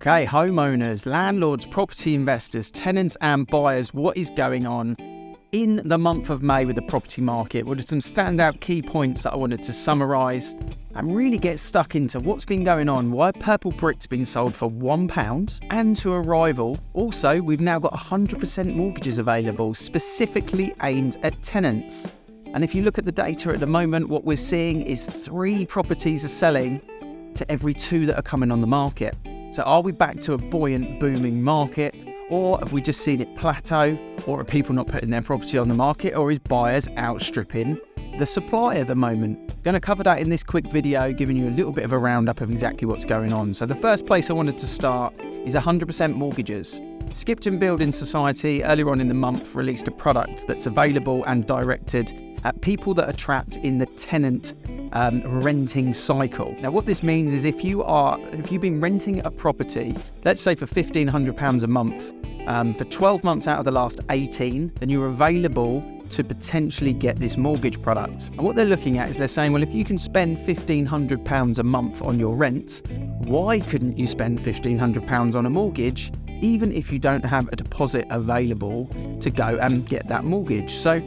Okay, homeowners, landlords, property investors, tenants and buyers, what is going on in the month of May with the property market? What are some standout key points that I wanted to summarise and really get stuck into what's been going on, why Purplebricks been sold for £1 and to arrival. Also, we've now got 100% mortgages available specifically aimed at tenants. And if you look at the data at the moment, what we're seeing is 3 properties are selling to every 2 that are coming on the market. So are we back to a buoyant, booming market, or have we just seen it plateau, or are people not putting their property on the market, or is buyers outstripping the supply at the moment? Going to cover that in this quick video, giving you a little bit of a roundup of exactly what's going on. So the first place I wanted to start is 100% mortgages. Skipton Building Society earlier on in the month released a product that's available and directed at people that are trapped in the tenant renting cycle. Now what this means is if you've been renting a property, let's say for £1,500 a month, for 12 months out of the last 18, then you're available to potentially get this mortgage product. And what they're looking at is they're saying, well, if you can spend £1,500 a month on your rent, why couldn't you spend £1,500 on a mortgage, even if you don't have a deposit available to go and get that mortgage? So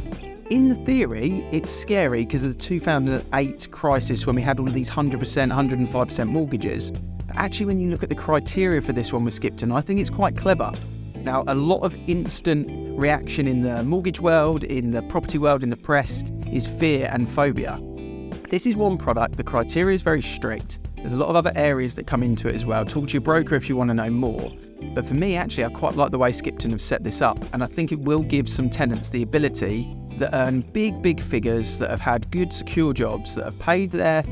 in theory, it's scary because of the 2008 crisis when we had all of these 100%, 105% mortgages. But actually, when you look at the criteria for this one with Skipton, I think it's quite clever. Now, a lot of instant reaction in the mortgage world, in the property world, in the press is fear and phobia. This is one product. The criteria is very strict. There's a lot of other areas that come into it as well. Talk to your broker if you want to know more. But for me, actually, I quite like the way Skipton have set this up. And I think it will give some tenants the ability that earn big figures, that have had good, secure jobs, that have paid their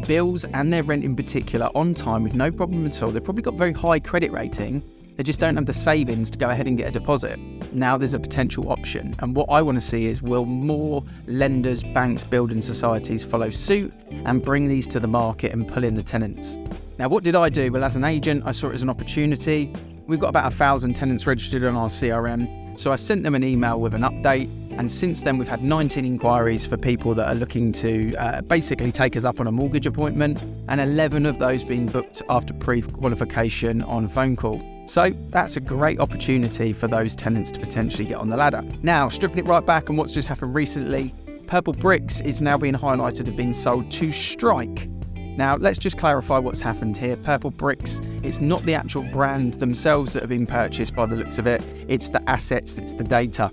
bills and their rent in particular on time with no problem at all. They've probably got very high credit rating. They just don't have the savings to go ahead and get a deposit. Now there's a potential option. And what I want to see is, will more lenders, banks, building societies follow suit and bring these to the market and pull in the tenants? Now, what did I do? Well, as an agent, I saw it as an opportunity. We've got about 1,000 tenants registered on our CRM. So I sent them an email with an update. And since then, we've had 19 inquiries for people that are looking to basically take us up on a mortgage appointment, and 11 of those being booked after pre-qualification on phone call. So that's a great opportunity for those tenants to potentially get on the ladder. Now, stripping it right back and what's just happened recently, Purplebricks is now being highlighted as being sold to Strike. Now, let's just clarify what's happened here. Purplebricks, it's not the actual brand themselves that have been purchased by the looks of it. It's the assets, it's the data.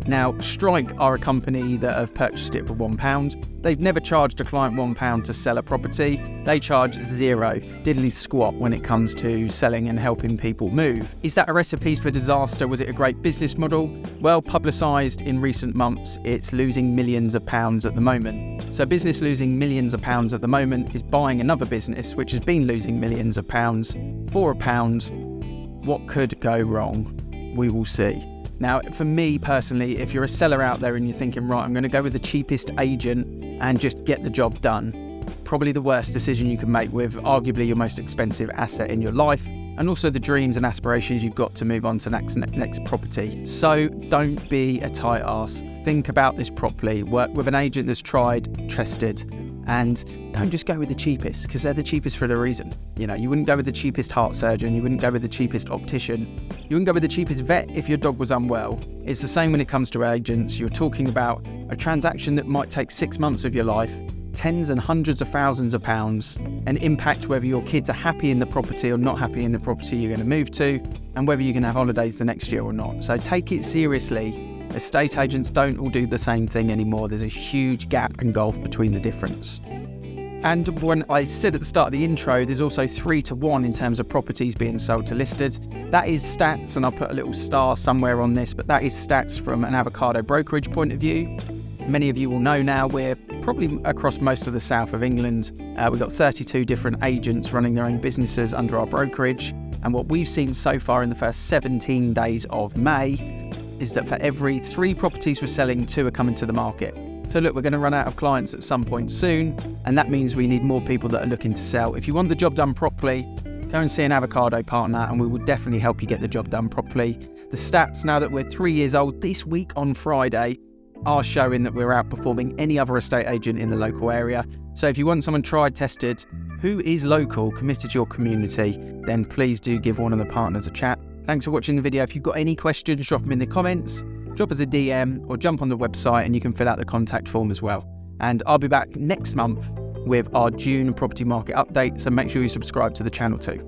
Now, Strike are a company that have purchased it for £1. They've never charged a client £1 to sell a property. They charge 0, diddly squat when it comes to selling and helping people move. Is that a recipe for disaster? Was it a great business model? Well, publicised in recent months, it's losing millions of pounds at the moment. So a business losing millions of pounds at the moment is buying another business which has been losing millions of pounds for £1. What could go wrong? We will see. Now, for me personally, if you're a seller out there and you're thinking, right, I'm going to go with the cheapest agent and just get the job done, probably the worst decision you can make with arguably your most expensive asset in your life, and also the dreams and aspirations you've got to move on to next property. So don't be a tight ass. Think about this properly. Work with an agent that's tried, tested, and don't just go with the cheapest, because they're the cheapest for a reason. You know, you wouldn't go with the cheapest heart surgeon, you wouldn't go with the cheapest optician, you wouldn't go with the cheapest vet if your dog was unwell. It's the same when it comes to agents. You're talking about a transaction that might take 6 months of your life, tens and hundreds of thousands of pounds, and impact whether your kids are happy in the property or not happy in the property you're going to move to, and whether you can have holidays the next year or not. So take it seriously. Estate agents don't all do the same thing anymore. There's a huge gap and gulf between the difference. And when I said at the start of the intro, there's also 3 to 1 in terms of properties being sold to listed. That is stats, and I'll put a little star somewhere on this, but that is stats from an Avocado brokerage point of view. Many of you will know now we're probably across most of the south of England. We've got 32 different agents running their own businesses under our brokerage. And what we've seen so far in the first 17 days of May is that for every 3 properties we're selling, 2 are coming to the market. So look, we're going to run out of clients at some point soon, and that means we need more people that are looking to sell. If you want the job done properly, go and see an Avocado partner, and we will definitely help you get the job done properly. The stats, now that we're 3 years old this week on Friday, are showing that we're outperforming any other estate agent in the local area. So if you want someone tried, tested, who is local, committed to your community, then please do give one of the partners a chat. Thanks for watching the video. If you've got any questions, drop them in the comments, drop us a DM, or jump on the website and you can fill out the contact form as well. And I'll be back next month with our June property market update, so make sure you subscribe to the channel too.